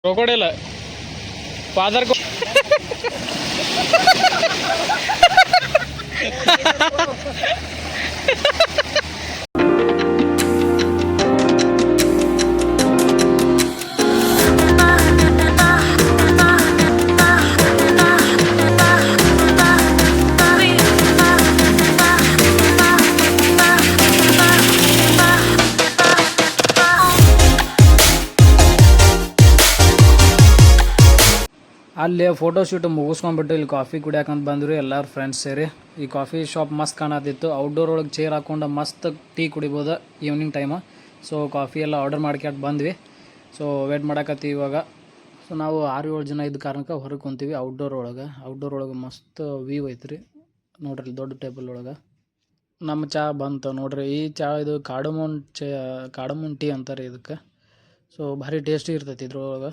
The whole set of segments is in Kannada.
ಕ್ರೊಕೊಡೈಲ್ ಫಾದರ್ ಅಲ್ಲಿ ಫೋಟೋ ಶೂಟ್ ಮುಗಿಸ್ಕೊಂಡ್ಬಿಟ್ಟು ಇಲ್ಲಿ ಕಾಫಿ ಕುಡಿಯಾಕಂತ ಬಂದ್ರು ಎಲ್ಲರೂ ಫ್ರೆಂಡ್ಸ್ ಸೇರಿ. ಈ ಕಾಫಿ ಶಾಪ್ ಮಸ್ತ್ ಕಾಣತಿತ್ತು. ಔಟ್ಡೋರ್ ಒಳಗೆ ಚೇರ್ ಹಾಕೊಂಡು ಮಸ್ತ್ ಟೀ ಕುಡಿಬೋದು ಈವ್ನಿಂಗ್ ಟೈಮು. ಸೊ ಕಾಫಿ ಎಲ್ಲ ಆರ್ಡರ್ ಮಾಡ್ಕೊಂಡು ಬಂದ್ವಿ. ಸೊ ವೇಟ್ ಮಾಡಕತ್ತೀವಿ ಇವಾಗ. ಸೊ ನಾವು 6-7 ಜನ ಇದ್ದ ಕಾರಣಕ್ಕೆ ಹೊರಗೆ ಕುಂತೀವಿ ಔಟ್ಡೋರ್ ಒಳಗೆ ಮಸ್ತ್ ವ್ಯೂ ಐತ್ರಿ ನೋಡ್ರಿ ದೊಡ್ಡ ಟೇಬಲ್ ಒಳಗೆ. ನಮ್ಮ ಚಹಾ ಬಂತು ನೋಡ್ರಿ. ಈ ಚಹಾ ಇದು ಕಾಡಮೂನ್ ಟೀ ಅಂತಾರೆ ಇದಕ್ಕೆ. ಸೊ ಭಾರಿ ಟೇಸ್ಟಿ ಇರ್ತೈತಿ ಇದ್ರೊಳಗೆ.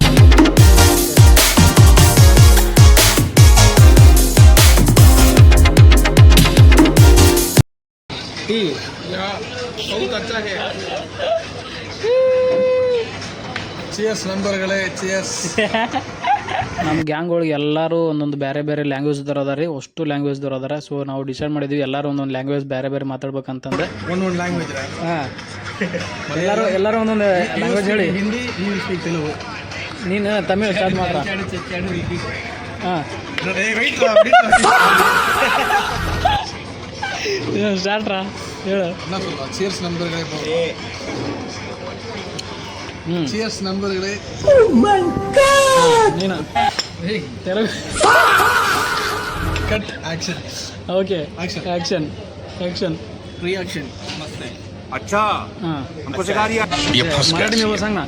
ಟೀ बहुत अच्छा है. ಚಿಯರ್ಸ್ ನಂಬರ್ಗಳೇ, ಚಿಯರ್ಸ್. ನಮ್ಮ ಗ್ಯಾಂಗ್ ಒಳಗೆ ಎಲ್ಲರೂ ಒಂದೊಂದು ಬೇರೆ ಬೇರೆ ಲ್ಯಾಂಗ್ವೇಜ್ದವ್ರು ಅದಾರ ರೀ. ಅಷ್ಟು ಲ್ಯಾಂಗ್ವೇಜ್ದವ್ರು ಅದಾರ. ಸೊ ನಾವು ಡಿಸೈಡ್ ಮಾಡಿದ್ವಿ ಎಲ್ಲರೂ ಒಂದೊಂದು ಲ್ಯಾಂಗ್ವೇಜ್ ಬೇರೆ ಮಾತಾಡ್ಬೇಕಂತಂದ್ರೆ. ಒಂದೊಂದು ಲ್ಯಾಂಗ್ವೇಜ್. ಹಾಂ, ಎಲ್ಲರೂ ಒಂದೊಂದು ಲ್ಯಾಂಗ್ವೇಜ್ ಹೇಳಿ. ಹಿಂದಿ, ಇಂಗ್ಲೀಷ್, ತೆಲುಗು. ನೀನು ತಮಿಳ್ ಸ್ಟಾರ್ಟ್ ಮಾತ್ರ. ಹಾಂ ಸ್ಟಾರ್ಟ್ರಾ ಹೇಳು. ಚಿಯರ್ಸ್ ನಂಬರ್ಗಳೇ. ಚಿಯರ್ಸ್ ನಂಬರ್ಗಳೇ. ನೀನು Telugu. Cut action. Okay action reaction मस्त है. अच्छा हां हमको सिखा दिया. मराठी में वो सांग ना.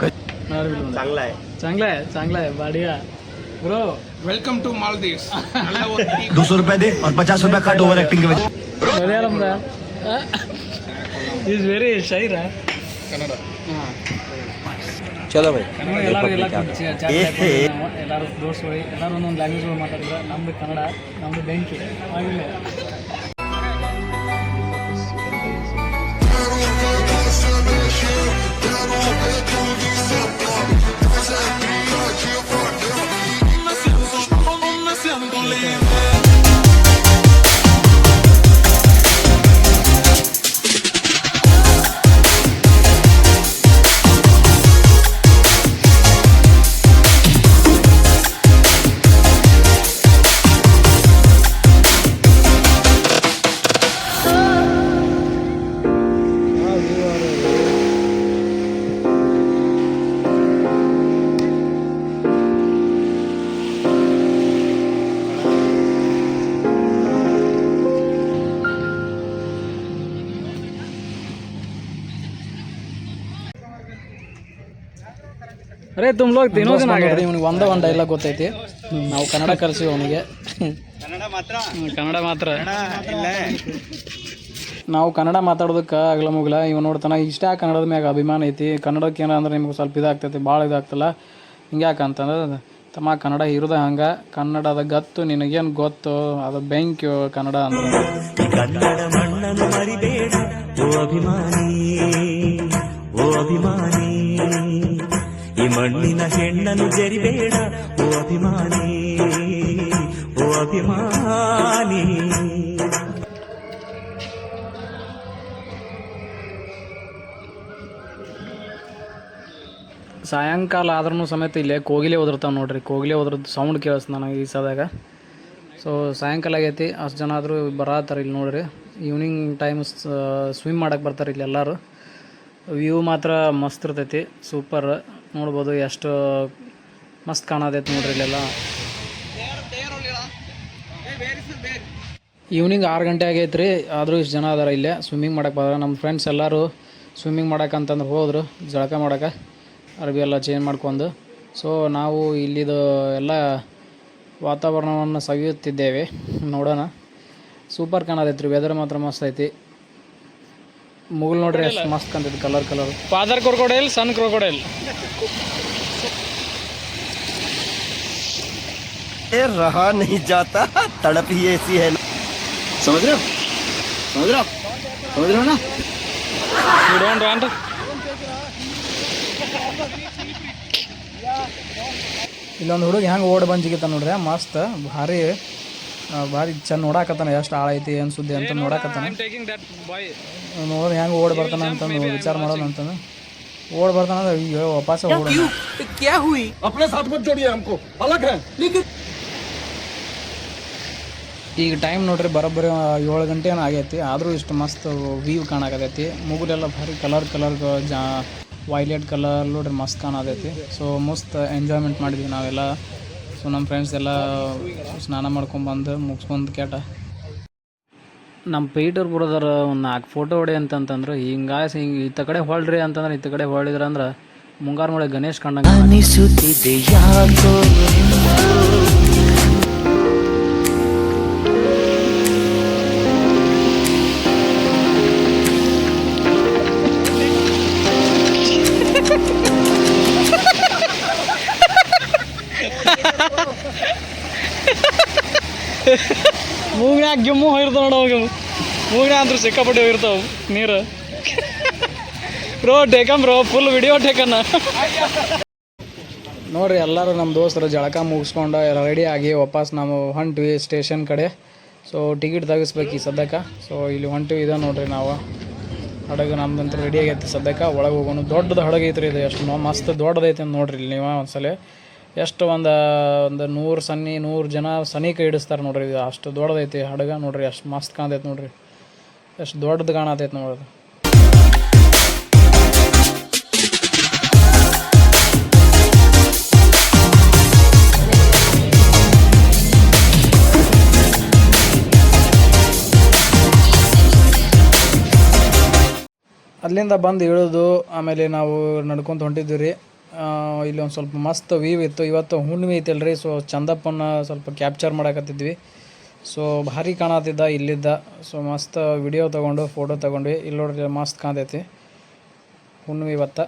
चांगला है बढ़िया ब्रो. Welcome to Maldives. 200 रुपए दे और 50 रुपए कट ओवर एक्टिंग के वजह. बढ़िया रहा. इज वेरी शायर है कन्नड़. हां चलो भाई. ಎಲ್ಲರೂ ದೋಸ್ತರು ಎಲ್ಲರೂ ಒಂದೊಂದು ಲ್ಯಾಂಗ್ವೇಜ್ ಮಾತಾಡಿದ್ರೆ. ನಮ್ದು ಕನ್ನಡ, ನಮ್ದು ಬೆಂಕಿ ಆಗಿಲ್ಲ. ಅರೆ ತುಮ್ ಲೋಗ್ ತಿನ್ನೋ ಜನ ಆಗ್ರಿ. ಇವನಿಗೆ ಒಂದು ಡೈಲಾಗ್ ಗೊತ್ತೈತಿ. ನಾವು ಕನ್ನಡ ಕಲಿಸಿವಿ ಅವನಿಗೆ. ಕನ್ನಡ ಮಾತ್ರ ನಾವು ಕನ್ನಡ ಮಾತಾಡೋದಕ್ಕೆ ಆಗಲ ಮುಗಲ. ಇವ್ ನೋಡ್ತಾನ ಇಷ್ಟ ಕನ್ನಡದ ಮ್ಯಾಗ ಅಭಿಮಾನ ಐತಿ. ಕನ್ನಡಕ್ಕೆ ಏನಂದ್ರೆ ನಿಮ್ಗೆ ಸ್ವಲ್ಪ ಇದಾಗ್ತೈತಿ, ಭಾಳ ಇದಾಗ್ತಲ್ಲ. ಹಿಂಗೆ ಯಾಕಂತಂದ್ರೆ ತಮ್ಮ ಕನ್ನಡ ಇರೋದ ಹಂಗೆ. ಕನ್ನಡದ ಗತ್ತು ನಿನಗೇನು ಗೊತ್ತು, ಅದು ಬೆಂಕಿ ಕನ್ನಡ ಅಂದ್ರೆ. ಕನ್ನಡ ಮಣ್ಣನ್ನು ಮರಿಬೇಡ ಓ ಅಭಿಮಾನಿ, ಓ ಅಭಿಮಾನಿ. ಈ ಮಣ್ಣಿನ ಹೆಣ್ಣನ್ನು ಜರಿಬೇಡ ಓ ಅಭಿಮಾನಿ, ಓ ಅಭಿಮಾನಿ. ಸಾಯಂಕಾಲ ಆದ್ರೂ ಸಮೇತ ಇಲ್ಲೇ ಕೋಗಿಲೆ ಓದಿರ್ತಾವೆ ನೋಡ್ರಿ. ಕೋಗಿಲೆ ಓದ್ರದ್ದು ಸೌಂಡ್ ಕೇಳಿಸ್ ನನಗೆ ಈ ಸದಾಗ. ಸೊ ಸಾಯಂಕಾಲ ಆಗೈತಿ. ಅಷ್ಟು ಜನ ಆದರೂ ಬರತ್ತಾರೆ ಇಲ್ಲಿ ನೋಡ್ರಿ. ಈವ್ನಿಂಗ್ ಟೈಮ್ ಸ್ವಿಮ್ ಮಾಡಕ್ಕೆ ಬರ್ತಾರೆ ಇಲ್ಲಿ ಎಲ್ಲರೂ. ವ್ಯೂ ಮಾತ್ರ ಮಸ್ತ್ ಇರ್ತೈತಿ, ಸೂಪರ್. ನೋಡ್ಬೋದು ಎಷ್ಟು ಮಸ್ತ್ ಕಾಣತೈತಿ ನೋಡ್ರಿ ಇಲ್ಲೆಲ್ಲ. ಈವ್ನಿಂಗ್ 6 ಗಂಟೆ ಆಗೈತೆ ರೀ. ಆದರೂ ಇಷ್ಟು ಜನ ಅದಾರ ಇಲ್ಲೇ ಸ್ವಿಮ್ಮಿಂಗ್ ಮಾಡಕ್ಕೆ ಬಂದ್ರೆ. ನಮ್ಮ ಫ್ರೆಂಡ್ಸ್ ಎಲ್ಲರೂ ಸ್ವಿಮ್ಮಿಂಗ್ ಮಾಡಕ್ಕಂತಂದ್ರೆ ಹೋದರು ಜಳಕ ಮಾಡಕ್ಕೆ, ಅರ್ಬಿ ಎಲ್ಲ ಚೇಂಜ್ ಮಾಡ್ಕೊಂಡು. ಸೊ ನಾವು ಇಲ್ಲಿದು ಎಲ್ಲ ವಾತಾವರಣವನ್ನು ಸವಿಯುತ್ತಿದ್ದೇವೆ. ನೋಡೋಣ. ಸೂಪರ್ ಕಾಣತೈತಿ ರೀ. ವೆದರ್ ಮಾತ್ರ ಮಸ್ತ್ ಐತಿ. ಮುಗುಲ್ ನೋಡ್ರಿ ಎಷ್ಟು ಮಸ್ತ್ ಕಾಣ್ತೈತಿ, ಕಲರ್. ಫಾದರ್ ಕ್ರೊಕೊಡೈಲ್, ಸನ್ ಕ್ರೊಕೊಡೈಲ್. रहा नहीं जाता, तड़प ही ऐसी है. समझ रहे हो ना. You don't want ಇಲ್ಲೊಂದು ಹುಡುಗ ಹೆಂಗೆ ಓಡಿ ಬಂದು ಜಿಗಿತಾನ ನೋಡ್ರಿ ಮಸ್ತ್ ಭಾರಿ ಭಾರಿ ಚಂದ ನೋಡಾಕತ್ತಾನ ಎಷ್ಟು ಆಳ ಐತಿ ಏನು ಸುದ್ದಿ ಅಂತ ನೋಡಾಕತ್ತಾನ. ನೋಡಿ ಹೆಂಗೆ ಓಡಿ ಬರ್ತಾನ ಅಂತಂದು ವಿಚಾರ ಮಾಡೋಣ ಅಂತಂದು ಓಡಿ ಬರ್ತಾನ ಅಂದ್ರೆ ಅಯ್ಯೋ ವಾಪಸ್ ಓಡ. ಈಗ ಟೈಮ್ ನೋಡ್ರಿ ಬರೋಬ್ಬರಿ 7 ಗಂಟೆ ಏನೋ ಆಗೈತಿ. ಆದರೂ ಇಷ್ಟು ಮಸ್ತ್ ವ್ಯೂ ಕಾಣಕತ್ತೈತಿ. ಮುಗುಲೆಲ್ಲ ಭಾರಿ ಕಲರ್ ವೈಲೆಟ್ ಕಲರ್ ನೋಡ್ರಿ ಮಸ್ತ್ ಕಾಣತೈತಿ. ಸೊ ಮಸ್ತ್ ಎಂಜಾಯ್ಮೆಂಟ್ ಮಾಡಿದ್ವಿ ನಾವೆಲ್ಲ. ಸೊ ನಮ್ಮ ಫ್ರೆಂಡ್ಸ್ ಎಲ್ಲ ಸ್ನಾನ ಮಾಡ್ಕೊಂಬಂದು ಮುಗಿಸ್ಕೊಂಡು ನಮ್ಮ ಪೀಟರ್ ಬ್ರದರ್ ಒಂದು 4 ಫೋಟೋ ಹೊಡಿ ಅಂತಂತಂದ್ರೆ ಹಿಂಗೆ ಈತ ಕಡೆ ಹೊಳ್ರಿ ಅಂತಂದ್ರೆ ಈತ ಕಡೆ ಹೊಳಿದ್ರಂದ್ರೆ ಮುಂಗಾರು ಮಳೆ ಗಣೇಶ್ ಕಂಡಂಗೆ ಮೂಗ್ನ್ಯಾಗ ಗಿಮ್ಮು ಹೋಗಿರ್ತಾವ ನೋಡೋವಾಗ ಮೂಗ್ನ್ಯಾಗ ಅಂದ್ರೆ ಸಿಕ್ಕಾಪಟ್ಟೆ ಹೋಗಿರ್ತಾವ ನೀರು. ಬ್ರೋ ಫುಲ್ ವಿಡಿಯೋ ಟೇಕನ್ನ ನೋಡ್ರಿ. ಎಲ್ಲರೂ ನಮ್ಮ ದೋಸ್ತರು ಜಳಕ ಮುಗಿಸ್ಕೊಂಡು ರೆಡಿ ಆಗಿ ವಾಪಸ್ ನಾವು ಹೊಂಟ್ವಿ ಸ್ಟೇಷನ್ ಕಡೆ. ಸೊ ಟಿಕೆಟ್ ತೆಗಿಸ್ಬೇಕು ಈ ಸದ್ಯಕ್ಕೆ. ಸೊ ಇಲ್ಲಿ ಹೊಂಟಿವಿ ಇದೆ ನೋಡ್ರಿ ನಾವು ಹಡಗು ನಮ್ದಂತ ರೆಡಿ ಆಗೈತಿ ಸದ್ಯಕ್ಕೆ. ಒಳಗೆ ಹೋಗೋಣ. ದೊಡ್ಡದು ಹಡಗು ಐತ್ರಿ ಇದು. ಎಷ್ಟು ಮಸ್ತ್ ದೊಡ್ಡದೈತಿ ಅಂತ ನೋಡ್ರಿ ಇಲ್ಲಿ ನೀವು ಒಂದ್ಸಲ. ಎಷ್ಟು ಒಂದು 100 ಜನ ಸನಿಕ ಹಿಡಿಸ್ತಾರೆ ನೋಡ್ರಿ. ಇದು ಅಷ್ಟು ದೊಡ್ಡದೈತಿ ಹಡಗ ನೋಡ್ರಿ. ಅಷ್ಟು ಮಸ್ತ್ ಕಾಣತೈತಿ ನೋಡ್ರಿ. ಎಷ್ಟು ದೊಡ್ಡದು ಕಾಣತೈತಿ ನೋಡೋದು. ಅಲ್ಲಿಂದ ಬಂದು ಇಳಿದು ಆಮೇಲೆ ನಾವು ನಡ್ಕೊತ ಹೊಂಟಿದ್ವಿ ರೀ. ಇಲ್ಲಿ ಒಂದು ಸ್ವಲ್ಪ ಮಸ್ತ್ ವ್ಯೂ ಇತ್ತು. ಇವತ್ತು ಹುಣ್ಣಿಮೆ ಐತಲ್ರಿ. ಸೊ ಚಂದಪ್ಪನ ಸ್ವಲ್ಪ ಕ್ಯಾಪ್ಚರ್ ಮಾಡಕತ್ತಿದ್ವಿ. ಸೊ ಭಾರಿ ಕಾಣತ್ತಿದ್ದ ಇಲ್ಲಿದ್ದ. ಸೊ ಮಸ್ತ್ ವಿಡಿಯೋ ತೊಗೊಂಡು ಫೋಟೋ ತೊಗೊಂಡ್ವಿ. ಇಲ್ಲಿ ನೋಡ್ರಿ ಮಸ್ತ್ ಕಾಣತೈತಿ ಹುಣ್ಣಿಮೆ ಇವತ್ತು.